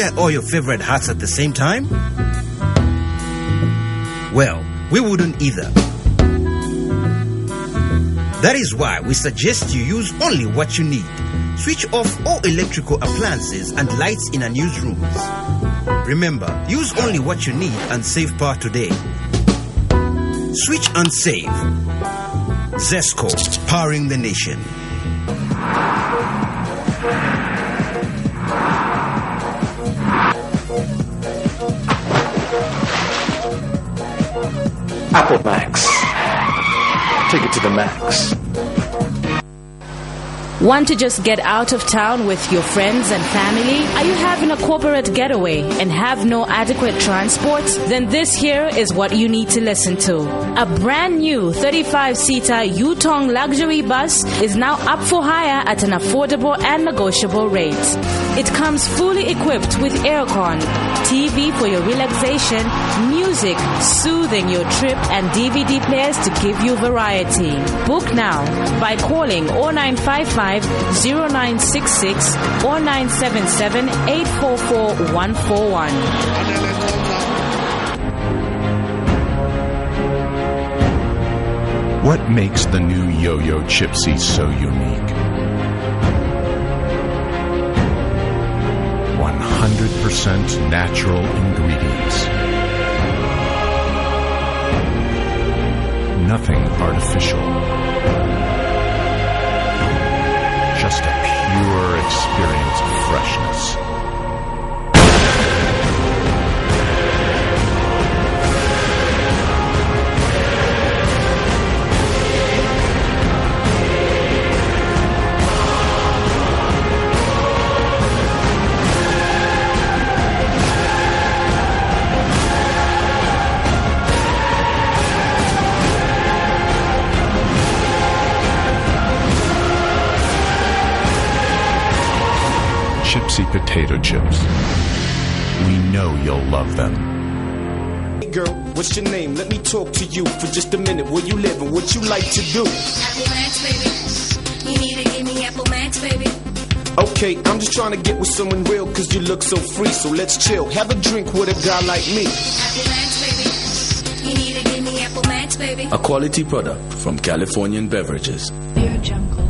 wear all your favorite hats at the same time? Well, we wouldn't either. That is why we suggest you use only what you need. Switch off all electrical appliances and lights in our newsrooms. Remember, use only what you need and save power today. Switch and save. Zesco, powering the nation. Apple Max. Take it to the max. Want to just get out of town with your friends and family? Are you having a corporate getaway and have no adequate transport? Then this here is what you need to listen to. A brand new 35-seater Yutong luxury bus is now up for hire at an affordable and negotiable rate. It comes fully equipped with aircon, TV for your relaxation, music soothing your trip, and DVD players to give you variety. Book now by calling 0955 0966 or 977 844 141. What makes the new Yo-Yo Chipsy so unique? 100% natural ingredients. Nothing artificial. Just a pure experience of freshness. Chipsy potato chips. We know you'll love them. Hey girl, what's your name? Let me talk to you for just a minute. Where you live and what you like to do? Apple Max, baby. You need to give me Apple Max, baby. Okay, I'm just trying to get with someone real cause you look so free. So let's chill, have a drink with a guy like me. Apple Max, baby. You need to give me Apple Max, baby. A quality product from Californian Beverages. Pure Jungle.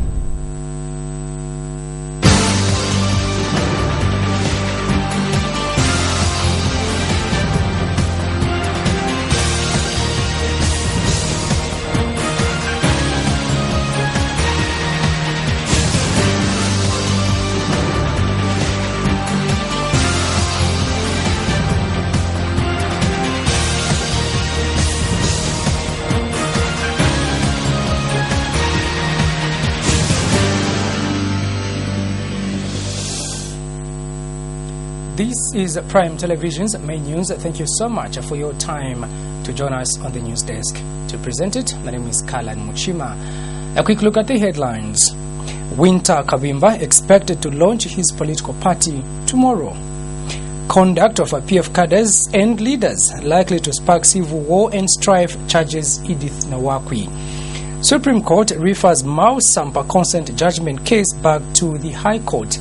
This is Prime Television's main news. Thank you so much for your time to join us on the news desk. To present it, my name is Kalan Muchima. A quick look at the headlines. Winter Kavimba expected to launch his political party tomorrow. Conduct of PF cadres and leaders likely to spark civil war and strife, charges Edith Nawakwi. Supreme Court refers Mao Sampa consent judgment case back to the High Court.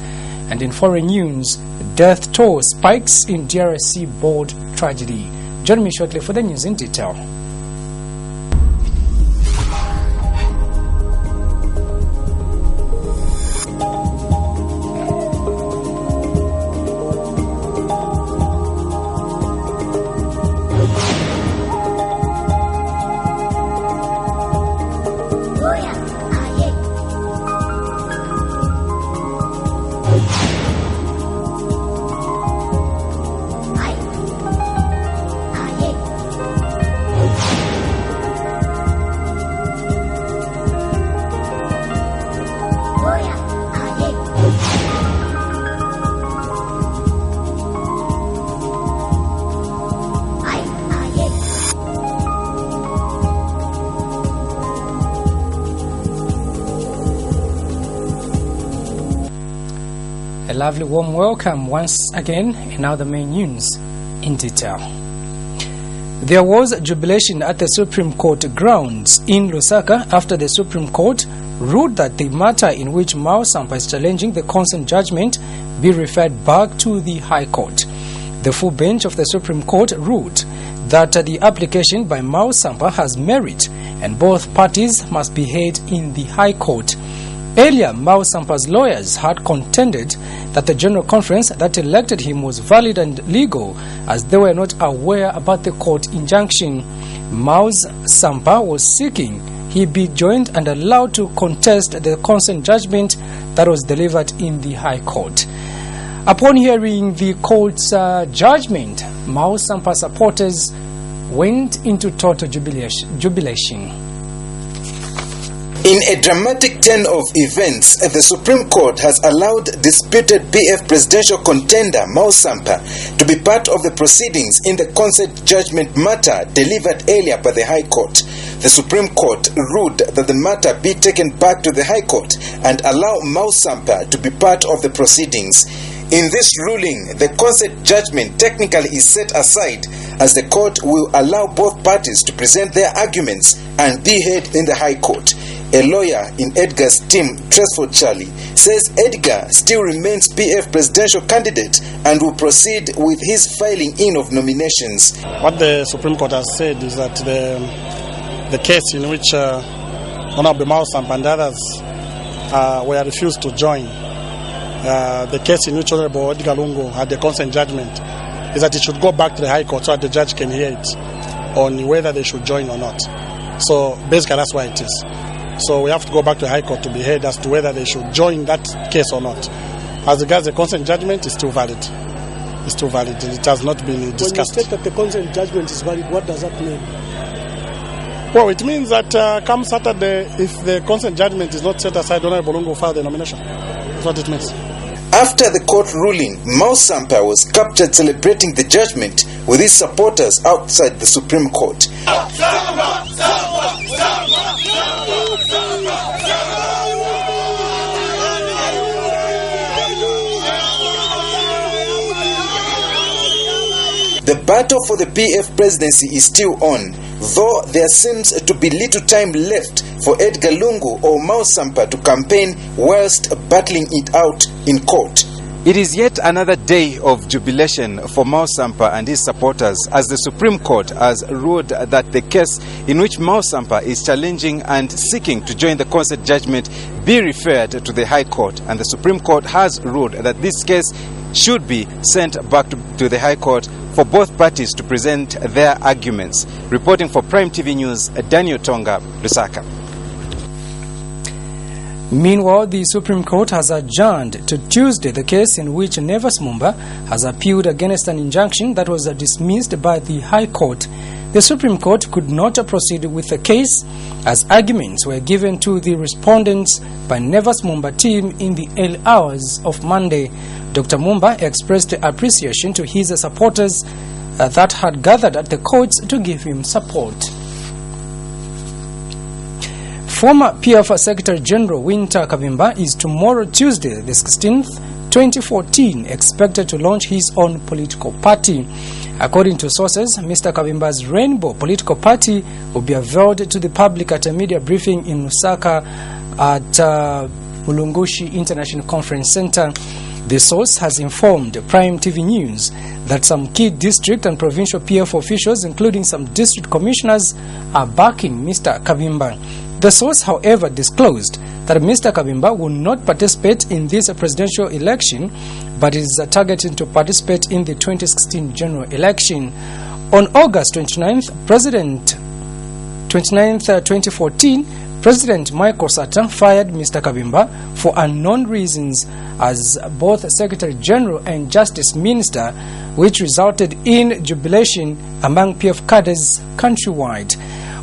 And in foreign news, death toll spikes in DRC board tragedy. Join me shortly for the news in detail. A lovely warm welcome once again, and now the main news in detail. There was jubilation at the Supreme Court grounds in Lusaka after the Supreme Court ruled that the matter in which Mao Sampa is challenging the consent judgment be referred back to the High Court. The full bench of the Supreme Court ruled that the application by Mao Sampa has merit and both parties must be heard in the High Court. Earlier, Mao Sampa's lawyers had contended that the General Conference that elected him was valid and legal, as they were not aware about the court injunction. Mao Sampa was seeking he be joined and allowed to contest the consent judgment that was delivered in the High Court. Upon hearing the court's judgment, Mao Sampa supporters went into total jubilation. In a dramatic turn of events, the Supreme Court has allowed disputed PF presidential contender Mao Sampa to be part of the proceedings in the consent judgment matter delivered earlier by the High Court. The Supreme Court ruled that the matter be taken back to the High Court and allow Mao Sampa to be part of the proceedings. In this ruling, the consent judgment technically is set aside, as the court will allow both parties to present their arguments and be heard in the High Court. A lawyer in Edgar's team, Tresford Charlie, says Edgar still remains PF presidential candidate and will proceed with his filing in of nominations. What the Supreme Court has said is that the case in which Honorable Mao Sampa and others were refused to join, the case in which Honorable Edgar Lungu had the consent judgment, is that it should go back to the High Court so that the judge can hear it on whether they should join or not. So basically that's why it is. So we have to go back to the High Court to be heard as to whether they should join that case or not. As regards the consent judgment, it's still valid. It's still valid. It has not been discussed. When you state that the consent judgment is valid, what does that mean? Well, it means that come Saturday, if the consent judgment is not set aside, Honorable Lungu will file the nomination. That's what it means. After the court ruling, Mao Sampa was captured celebrating the judgment with his supporters outside the Supreme Court. The battle for the PF presidency is still on, though there seems to be little time left for Edgar Lungu or Mao Sampa to campaign whilst battling it out in court. It is yet another day of jubilation for Mao Sampa and his supporters, as the Supreme Court has ruled that the case in which Mao Sampa is challenging and seeking to join the consent judgment be referred to the High Court, and the Supreme Court has ruled that this case should be sent back to the High Court for both parties to present their arguments. Reporting for Prime TV News, Daniel Tonga, Lusaka. Meanwhile, the Supreme Court has adjourned to Tuesday the case in which Nevas Mumba has appealed against an injunction that was dismissed by the High Court. The Supreme Court could not proceed with the case as arguments were given to the respondents by Nevas Mumba team in the early hours of Monday. Dr. Mumba expressed appreciation to his supporters that had gathered at the courts to give him support. Former PF Secretary General Winter Kavimba is tomorrow, Tuesday, the 16th, 2014, expected to launch his own political party. According to sources, Mr. Kavimba's Rainbow political party will be unveiled to the public at a media briefing in Lusaka at Mulungushi International Conference Center. The source has informed Prime TV News that some key district and provincial PF officials, including some district commissioners, are backing Mr. Kavimba. The source, however, disclosed that Mr. Kavimba will not participate in this presidential election, but is targeting to participate in the 2016 general election. On August 29th, 2014, President Michael Sata fired Mr. Kavimba for unknown reasons as both Secretary General and Justice Minister, which resulted in jubilation among PF cadres countrywide.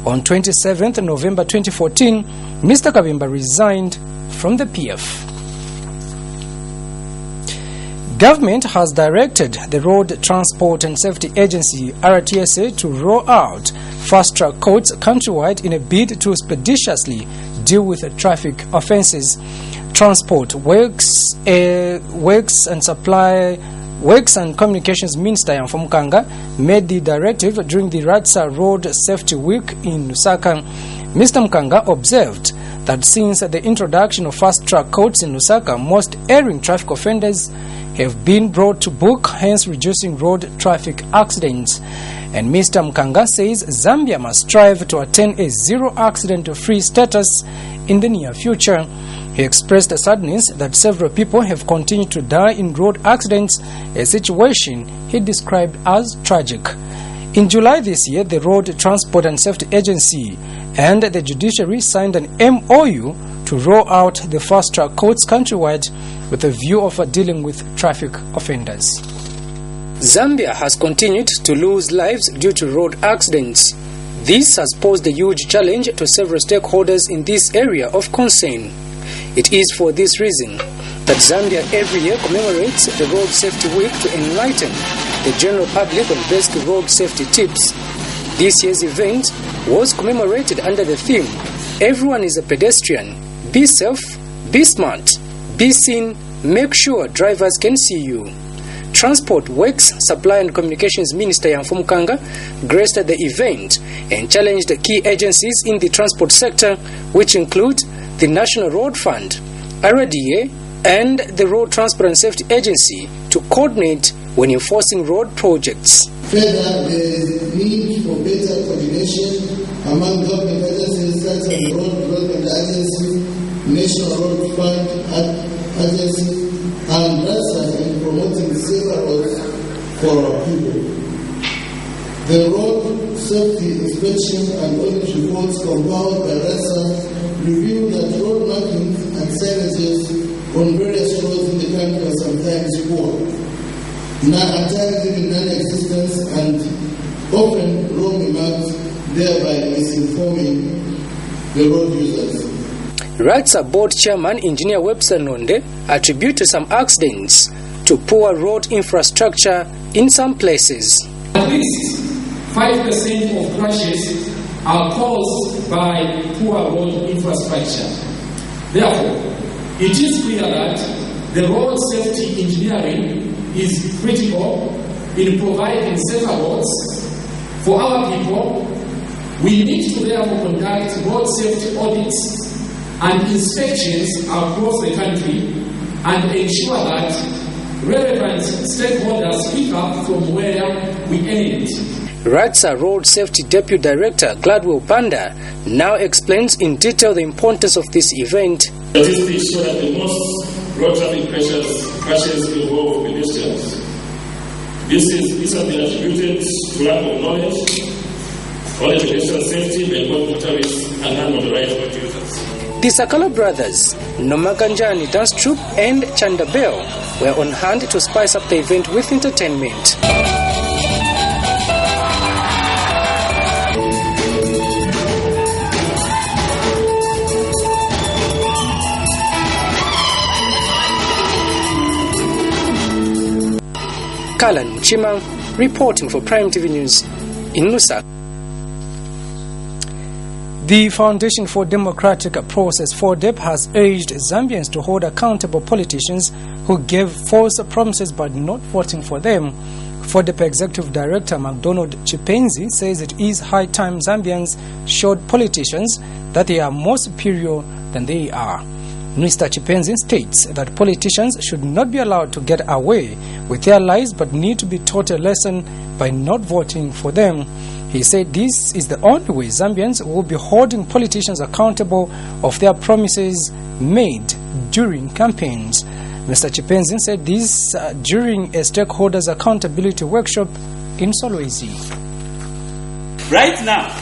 On 27th November 2014, Mr. Kavimba resigned from the PF. Government has directed the Road Transport and Safety Agency (RTSA) to roll out fast-track courts countrywide in a bid to expeditiously deal with traffic offences. Transport Works and Communications Minister Yanfa Mukanga made the directive during the Ratsa Road Safety Week in Lusaka. Mr. Mukanga observed that since the introduction of fast-track courts in Lusaka, most erring traffic offenders have been brought to book, hence reducing road traffic accidents. And Mr. Mkanga says Zambia must strive to attain a zero-accident-free status in the near future. He expressed sadness that several people have continued to die in road accidents, a situation he described as tragic. In July this year, the Road Transport and Safety Agency and the judiciary signed an MOU to roll out the fast-track courts countrywide with a view of dealing with traffic offenders. Zambia has continued to lose lives due to road accidents. This has posed a huge challenge to several stakeholders in this area of concern. It is for this reason that Zambia every year commemorates the Road Safety Week to enlighten the general public on basic road safety tips. This year's event was commemorated under the theme, "Everyone is a pedestrian. Be safe, be smart, be seen, make sure drivers can see you." Transport Works, Supply and Communications Minister Yanfu Mkanga graced the event and challenged key agencies in the transport sector, which include the National Road Fund, RDA, and the Road Transport and Safety Agency to coordinate when enforcing road projects. Further, there is need for better coordination among government agencies such as Road Development Agency, National Road Fund Agency, and RASA in promoting safer roads for our people. The road safety inspection and audit reports compiled by RASA reveal that road markings and signages on various roads in the country are sometimes poor, at times even non-existent, and often wrongly marked, thereby misinforming the road users. RATSA Board Chairman Engineer Webster Nonde attributed some accidents to poor road infrastructure in some places. At least 5% of crashes are caused by poor road infrastructure. Therefore, it is clear that the road safety engineering is critical in providing safer roads for our people. We need to therefore conduct road safety audits and inspections across the country and ensure that relevant stakeholders pick up from where we end. RATSA Road Safety Deputy Director Gladwell Panda now explains in detail the importance of this event. Statistics show that the most road traffic crashes involve pedestrians. This has been attributed to lack of knowledge on pedestrian safety by both motorists and non-motorized road users. The Sakala brothers, Nomakanjani Dance Troupe and Chanda Bell were on hand to spice up the event with entertainment. Kalan Muchima reporting for Prime TV News in Lusaka. The Foundation for Democratic Process, FODEP, has urged Zambians to hold accountable politicians who gave false promises but not voting for them. FODEP Executive Director McDonald Chipenzi says it is high time Zambians showed politicians that they are more superior than they are. Mr. Chipenzi states that politicians should not be allowed to get away with their lies but need to be taught a lesson by not voting for them. He said this is the only way Zambians will be holding politicians accountable of their promises made during campaigns. Mr. Chipenzi said this during a stakeholders accountability workshop in Solwezi. Right now,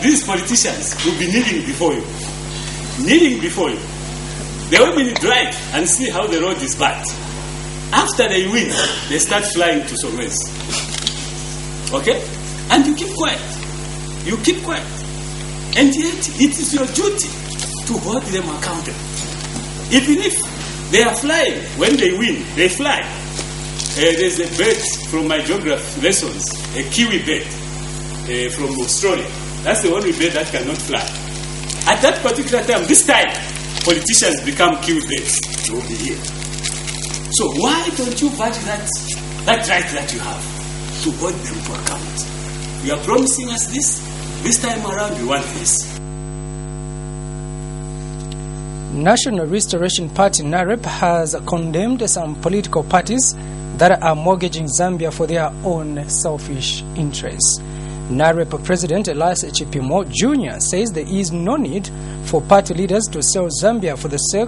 these politicians will be kneeling before you. Kneeling before you. They will be drive and see how the road is bad. After they win, they start flying to Solwezi. Okay? And you keep quiet. You keep quiet. And yet, it is your duty to hold them accountable. Even if they are flying, when they win, they fly. There's a bird from my geography lessons, a kiwi bird from Australia. That's the only bird that cannot fly. At that particular time, this time, politicians become kiwi birds. They will be here. So why don't you value that right that you have to hold them to account? You are promising us this time around we want this. National Restoration Party NAREP has condemned some political parties that are mortgaging Zambia for their own selfish interests. NAREP President Elias Chipimo Jr. says there is no need for party leaders to sell Zambia for the sake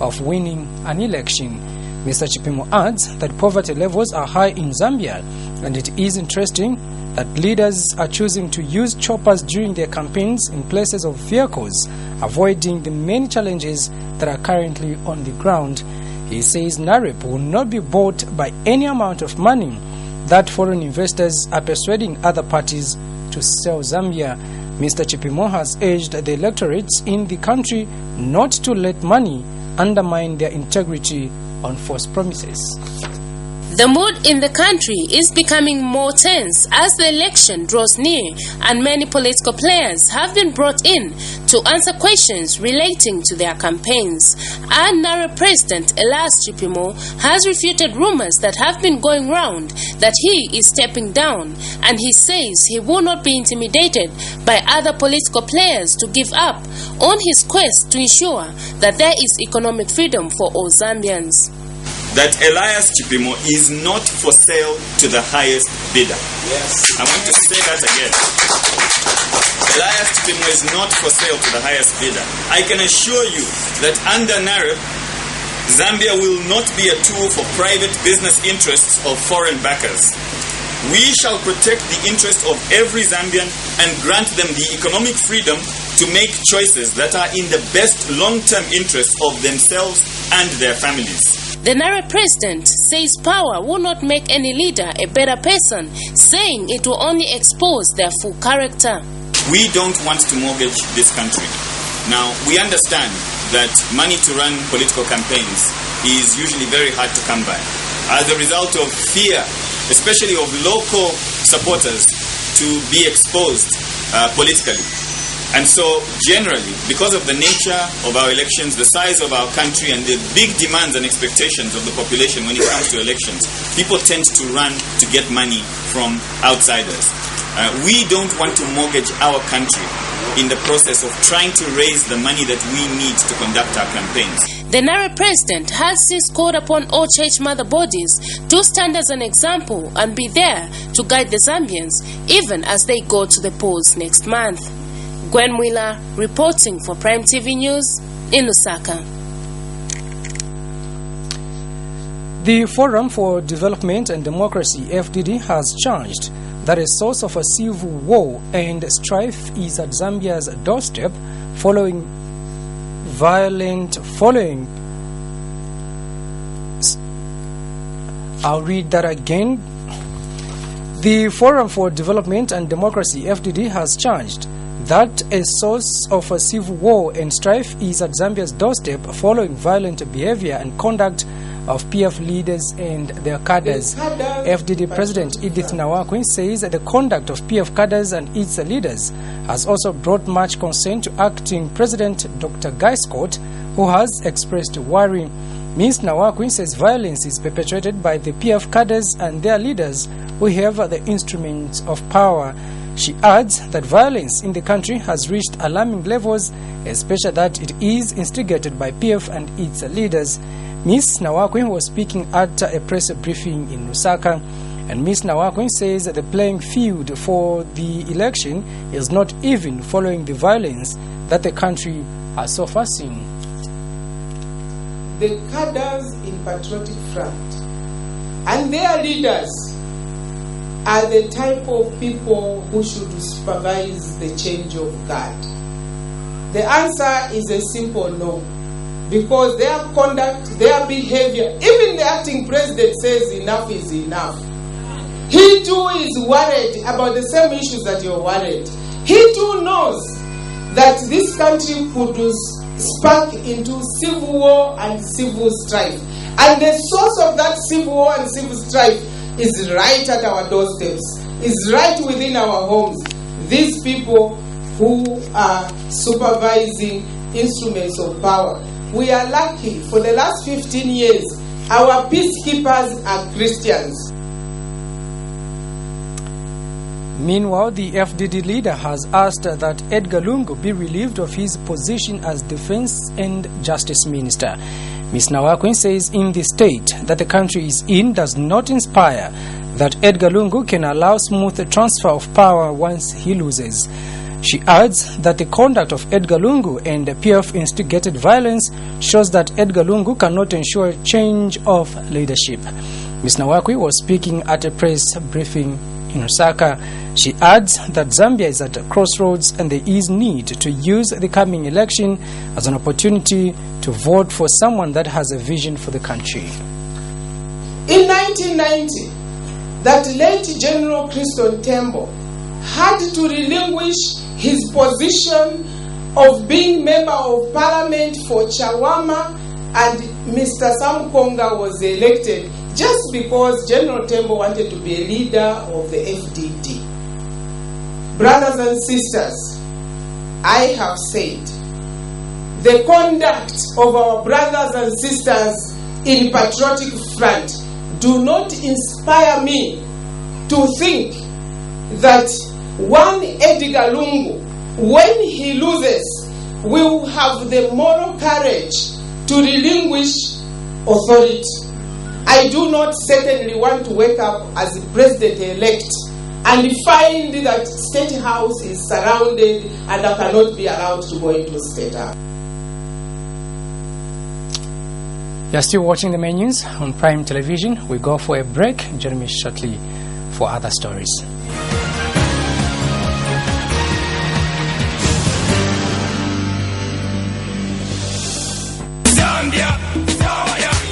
of winning an election. Mr. Chipimo adds that poverty levels are high in Zambia, and it is interesting that leaders are choosing to use choppers during their campaigns in places of vehicles, avoiding the many challenges that are currently on the ground. He says NAREP will not be bought by any amount of money that foreign investors are persuading other parties to sell Zambia. Mr. Chipimo has urged the electorates in the country not to let money undermine their integrity on false promises. The mood in the country is becoming more tense as the election draws near, and many political players have been brought in to answer questions relating to their campaigns. And NAREP President Elias Chipimo has refuted rumors that have been going round that he is stepping down, and he says he will not be intimidated by other political players to give up on his quest to ensure that there is economic freedom for all Zambians. That Elias Chipimo is not for sale to the highest bidder. Yes. I want to say that again. Elias Chipimo is not for sale to the highest bidder. I can assure you that under NAREP, Zambia will not be a tool for private business interests of foreign backers. We shall protect the interest of every Zambian and grant them the economic freedom to make choices that are in the best long-term interests of themselves and their families. The NAREP president says power will not make any leader a better person, saying it will only expose their full character. We don't want to mortgage this country. Now, we understand that money to run political campaigns is usually very hard to come by as a result of fear, especially of local supporters, to be exposed politically. And so, generally, because of the nature of our elections, the size of our country, and the big demands and expectations of the population when it comes to elections, people tend to run to get money from outsiders. We don't want to mortgage our country in the process of trying to raise the money that we need to conduct our campaigns. The NAREP president has since called upon all church mother bodies to stand as an example and be there to guide the Zambians, even as they go to the polls next month. Gwen Wheeler reporting for Prime TV News in Lusaka. The Forum for Development and Democracy, FDD, has charged that a source of a civil war and strife is at Zambia's doorstep following I'll read that again. The Forum for Development and Democracy, FDD, has charged that a source of a civil war and strife is at Zambia's doorstep following violent behavior and conduct of PF leaders and their cadres. FDD President Edith Nawakwin says that the conduct of PF cadres and its leaders has also brought much concern to acting President Dr. Guy Scott, who has expressed worry. Ms. Nawakwin says violence is perpetrated by the PF cadres and their leaders who have the instruments of power. She adds that violence in the country has reached alarming levels, especially that it is instigated by PF and its leaders. Ms. Nawakwin was speaking at a press briefing in Lusaka, and Ms. Nawakwin says that the playing field for the election is not even following the violence that the country has so far seen. The cadres in Patriotic Front and their leaders are the type of people who should supervise the change of guard. The answer is a simple no, because their conduct, their behavior, even the acting president says enough is enough. He too is worried about the same issues that you're worried. He too knows that this country could spark into civil war and civil strife. And the source of that civil war and civil strife is right at our doorsteps, is right within our homes. These people who are supervising instruments of power. We are lucky, for the last 15 years, our peacekeepers are Christians. Meanwhile, the FDD leader has asked that Edgar Lungu be relieved of his position as Defense and Justice Minister. Ms. Nawakwe says in the state that the country is in does not inspire that Edgar Lungu can allow smooth transfer of power once he loses. She adds that the conduct of Edgar Lungu and the PF instigated violence shows that Edgar Lungu cannot ensure change of leadership. Ms. Nawakwe was speaking at a press briefing in Osaka. She adds that Zambia is at a crossroads and there is need to use the coming election as an opportunity to vote for someone that has a vision for the country. In 1990, that late General Christon Tembo had to relinquish his position of being Member of Parliament for Chawama, and Mr. Sam Konga was elected just because General Tembo wanted to be a leader of the FDD. Brothers and sisters, I have said, the conduct of our brothers and sisters in Patriotic Front do not inspire me to think that one Edgar Lungu, when he loses, will have the moral courage to relinquish authority. I do not certainly want to wake up as president-elect and find that State House is surrounded and I cannot be allowed to go into State House. You're still watching the main news on Prime Television. We go for a break. Join me shortly for other stories. Zambia, Zambia,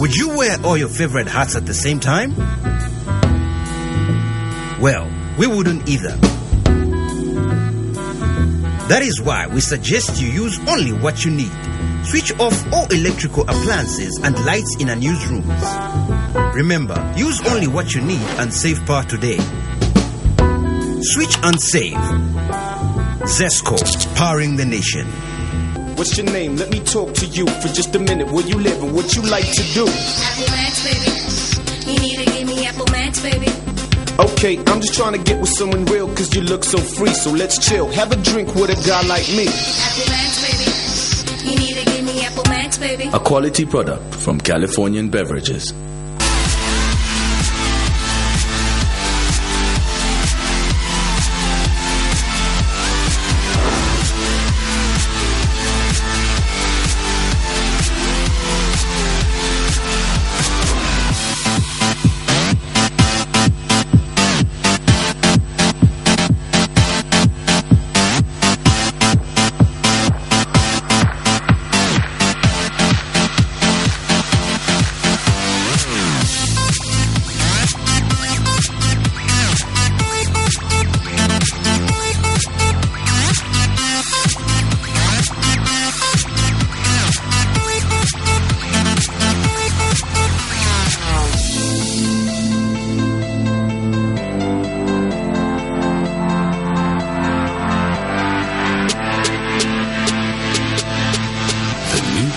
Would you wear all your favorite hats at the same time? Well, we wouldn't either. That is why we suggest you use only what you need. Switch off all electrical appliances and lights in unused rooms. Remember, use only what you need and save power today. Switch and save. Zesco, powering the nation. What's your name? Let me talk to you for just a minute. Where you live and what you like to do? Apple Max, baby. You need to give me Apple Max, baby. Okay, I'm just trying to get with someone real cause you look so free. So let's chill, have a drink with a guy like me. Apple Max, baby. You need to give me Apple Max, baby. A quality product from Californian Beverages.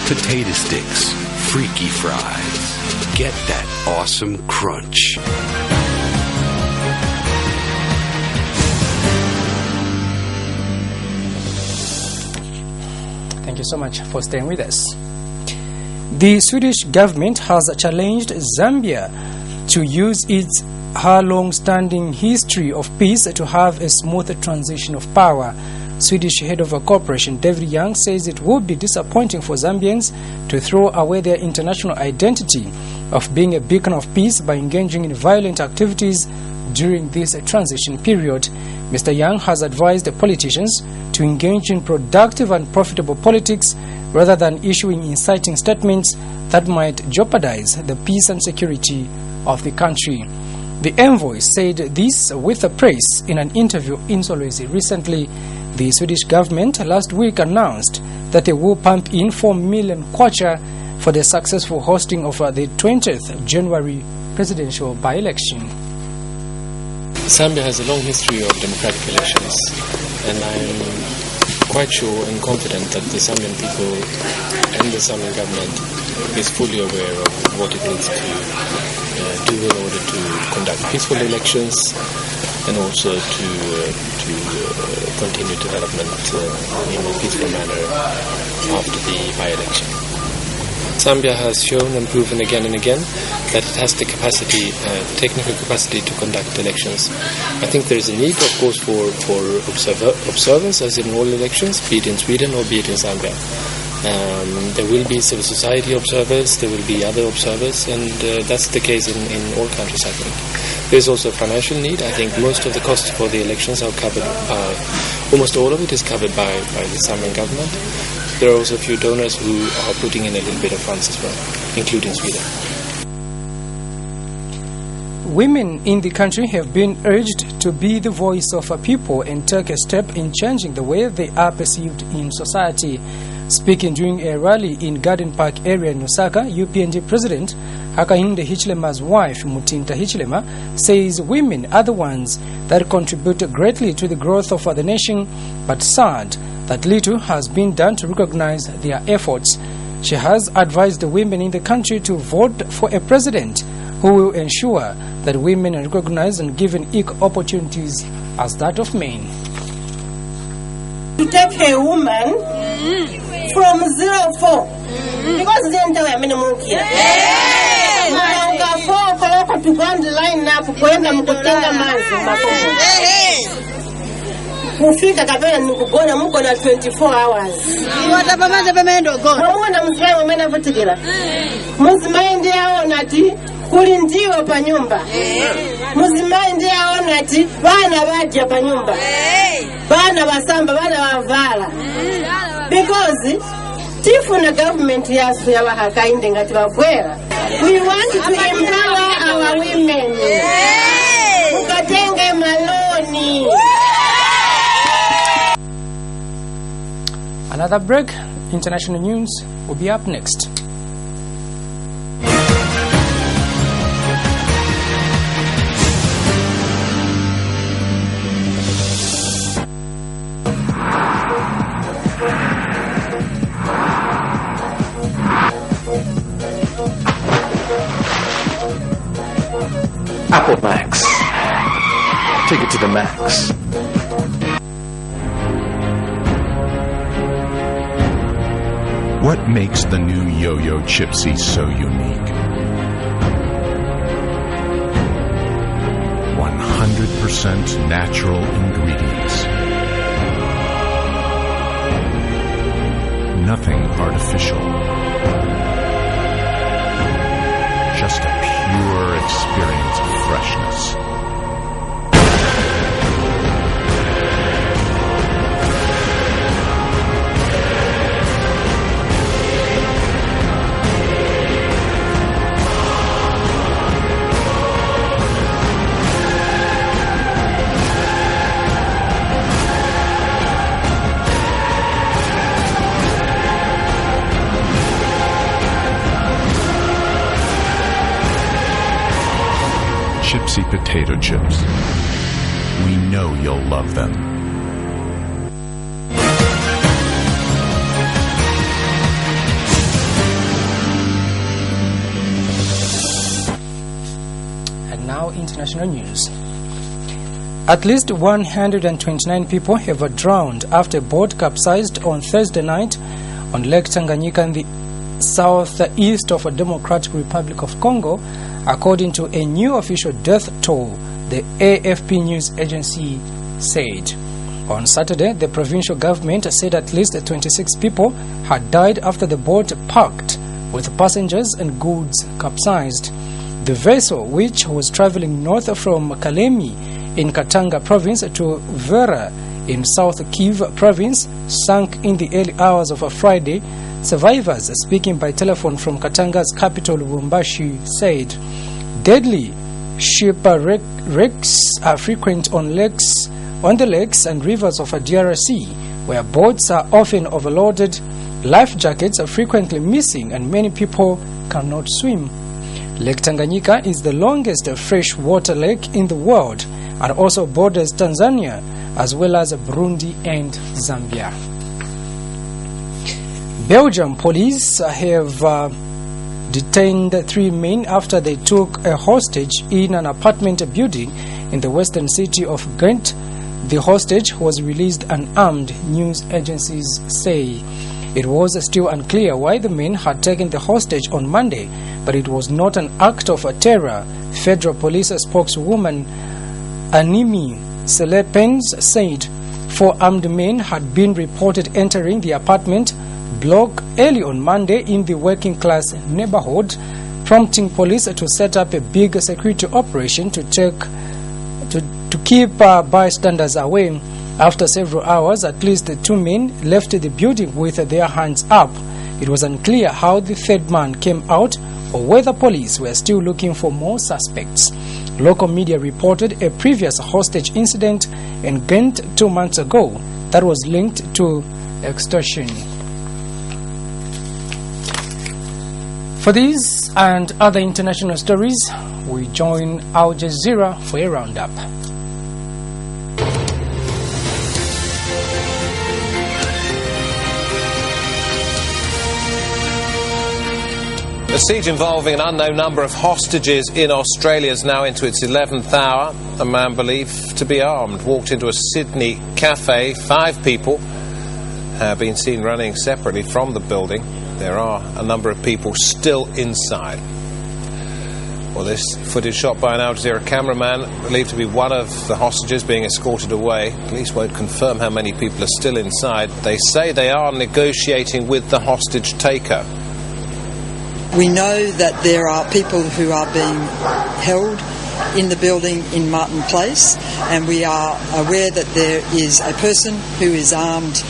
Potato sticks, freaky fries. Get that awesome crunch. Thank you so much for staying with us. The Swedish government has challenged Zambia to use her long-standing history of peace to have a smooth transition of power. Swedish head of a corporation David Young says it would be disappointing for Zambians to throw away their international identity of being a beacon of peace by engaging in violent activities during this transition period. Mr. Young has advised the politicians to engage in productive and profitable politics rather than issuing inciting statements that might jeopardize the peace and security of the country. The envoy said this with the press in an interview in Solwezi recently. The Swedish government last week announced that they will pump in 4 million kwacha for the successful hosting of the 20th January presidential by-election. Zambia has a long history of democratic elections, and I'm quite sure and confident that the Zambian people and the Zambian government is fully aware of what it needs to do in order to conduct peaceful elections and also to continue development in a peaceful manner after the by-election. Zambia has shown and proven again and again that it has the capacity, technical capacity to conduct elections. I think there is a need, of course, for observers, as in all elections, be it in Sweden or be it in Zambia. There will be civil society observers, there will be other observers, and that's the case in all countries, I think. There's also a financial need. I think most of the costs for the elections are covered by, almost all of it is covered by the Zambian government. There are also a few donors who are putting in a little bit of funds as well, including Sweden. Women in the country have been urged to be the voice of a people and take a step in changing the way they are perceived in society. Speaking during a rally in Garden Park area in Lusaka, UPND President Hakainde Hichilema's wife, Mutinta Hichilema, says women are the ones that contribute greatly to the growth of the nation, but sad that little has been done to recognize their efforts. She has advised the women in the country to vote for a president who will ensure that women are recognized and given equal opportunities as that of men. To take a woman from 04, because then they were minimum here. To go on the line now, kuenda mkutenga manzi makomo. Kufika kabela nikugona muko na 24 hours. Watapamaza pemendo go. Mwana mzee wamena vutikira. Muzimaende aona ati kuli ndiwo pa nyumba. Muzimaende aona ati bana baje pa nyumba. Bana basamba bana bavala. Because tifuna government yasu yabahakainde ngati babwera. We want to empower our women. Mukatenge maloni. Another break. International news will be up next. Apple Max. Take it to the max. What makes the new Yo-Yo Chipsy so unique? 100% natural ingredients. Nothing artificial. Just a pure experience of freshness. Chipsy potato chips. We know you'll love them. And now international news. At least 129 people have drowned after a boat capsized on Thursday night on Lake Tanganyika southeast of the Democratic Republic of Congo, according to a new official death toll, the AFP news agency said. On Saturday, the provincial government said at least 26 people had died after the boat packed with passengers and goods capsized. The vessel, which was traveling north from Kalemi in Katanga province to Vera in South Kivu province, sank in the early hours of a Friday. Survivors speaking by telephone from Katanga's capital Lubumbashi said deadly shipwrecks are frequent on the lakes and rivers of a DRC, where boats are often overloaded, life jackets are frequently missing, and many people cannot swim. Lake Tanganyika is the longest freshwater lake in the world and also borders Tanzania as well as Burundi and Zambia. Belgium police have detained 3 men after they took a hostage in an apartment building in the western city of Ghent. The hostage was released unarmed, news agencies say. It was still unclear why the men had taken the hostage on Monday, but it was not an act of terror. Federal police spokeswoman Animi Selepens said 4 armed men had been reported entering the apartment block early on Monday in the working class neighborhood, prompting police to set up a big security operation to keep bystanders away. After several hours, at least 2 men left the building with their hands up. It was unclear how the 3rd man came out or whether police were still looking for more suspects. Local media reported a previous hostage incident in Ghent 2 months ago that was linked to extortion. For these and other international stories, we join Al Jazeera for a roundup. The siege involving an unknown number of hostages in Australia is now into its 11th hour. A man believed to be armed walked into a Sydney cafe. 5 people have been seen running separately from the building. There are a number of people still inside. Well, this footage shot by an Al Jazeera cameraman believed to be one of the hostages being escorted away. Police won't confirm how many people are still inside. They say they are negotiating with the hostage taker. We know that there are people who are being held in the building in Martin Place, and we are aware that there is a person who is armed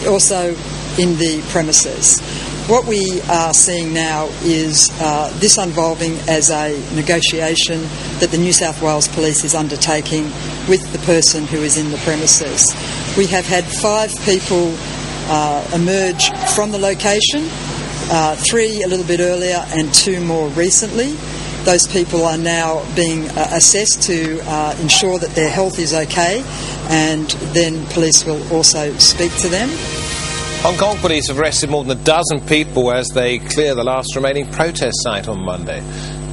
also in the premises. What we are seeing now is this unvolving as a negotiation that the New South Wales Police is undertaking with the person who is in the premises. We have had 5 people emerge from the location, 3 a little bit earlier and 2 more recently. Those people are now being assessed to ensure that their health is okay, and then police will also speak to them. Hong Kong police have arrested more than a dozen people as they clear the last remaining protest site on Monday.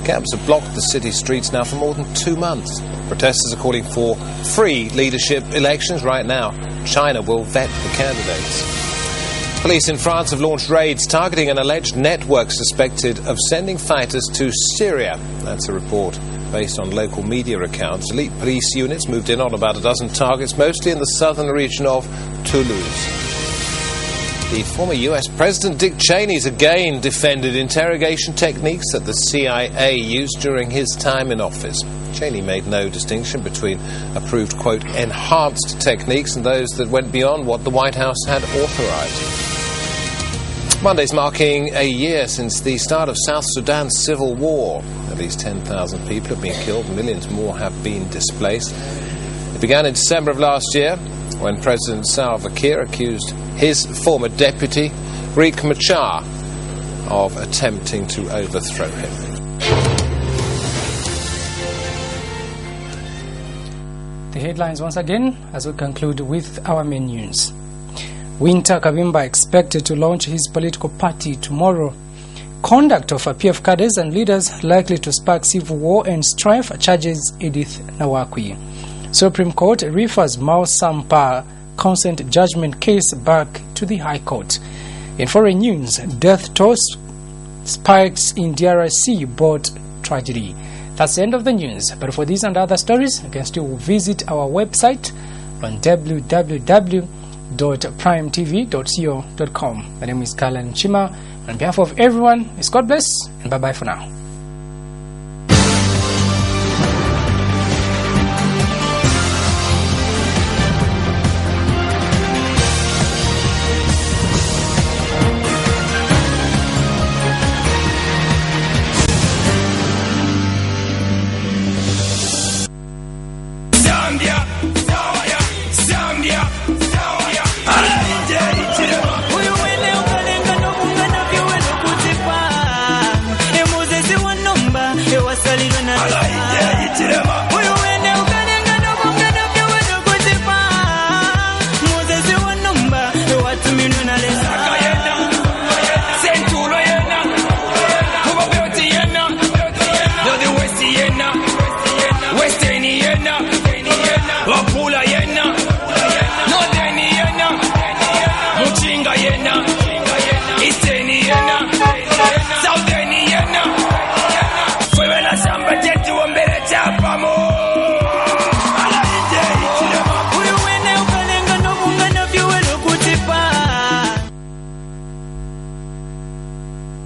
Cabs have blocked the city streets now for more than 2 months. Protesters are calling for free leadership elections right now. China will vet the candidates. Police in France have launched raids targeting an alleged network suspected of sending fighters to Syria. That's a report based on local media accounts. Elite police units moved in on about a dozen targets, mostly in the southern region of Toulouse. The former US President Dick Cheney's again defended interrogation techniques that the CIA used during his time in office. Cheney made no distinction between approved, quote, enhanced techniques and those that went beyond what the White House had authorized. Monday's marking a year since the start of South Sudan's civil war. At least 10,000 people have been killed, millions more have been displaced. It began in December of last year when President Salva Kiir accused his former deputy, Riek Machar, of attempting to overthrow him. The headlines once again as we conclude with our main news. Winter Kavimba expected to launch his political party tomorrow. Conduct of PF cadres and leaders likely to spark civil war and strife, charges Edith Nawakwi. Supreme Court refers Mao Sampa consent judgment case back to the High Court. In foreign news, death toll spikes in DRC boat tragedy. That's the end of the news. But for these and other stories, you can still visit our website on www.primetv.co.com. My name is Kalan Chima. On behalf of everyone, it's God bless and bye-bye for now.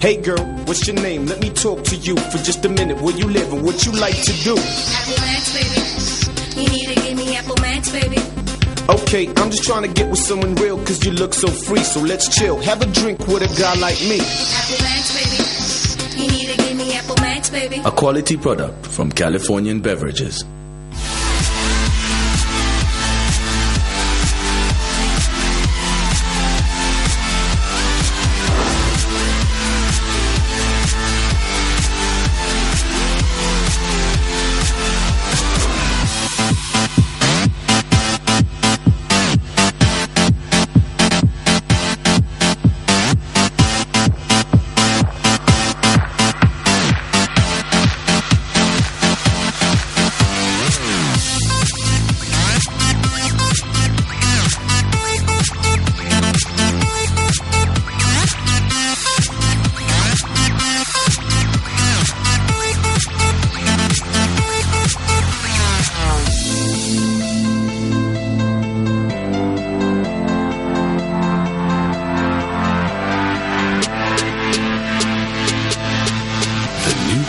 Hey girl, what's your name? Let me talk to you for just a minute. Where you live and what you like to do? Apple Max, baby. You need to give me Apple Max, baby. Okay, I'm just trying to get with someone real cause you look so free. So let's chill, have a drink with a guy like me. Apple Max, baby. You need to give me Apple Max, baby. A quality product from Californian Beverages.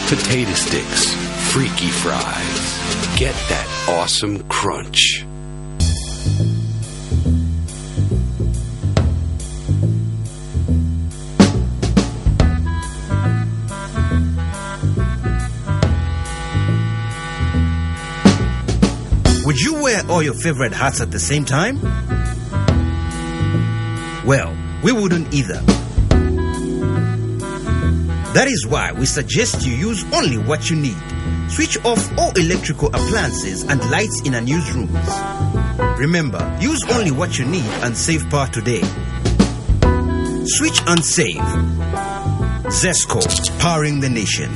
Potato sticks, freaky fries. Get that awesome crunch. Would you wear all your favorite hats at the same time? Well, we wouldn't either. That is why we suggest you use only what you need. Switch off all electrical appliances and lights in unused rooms. Remember, use only what you need and save power today. Switch and save. Zesco, powering the nation.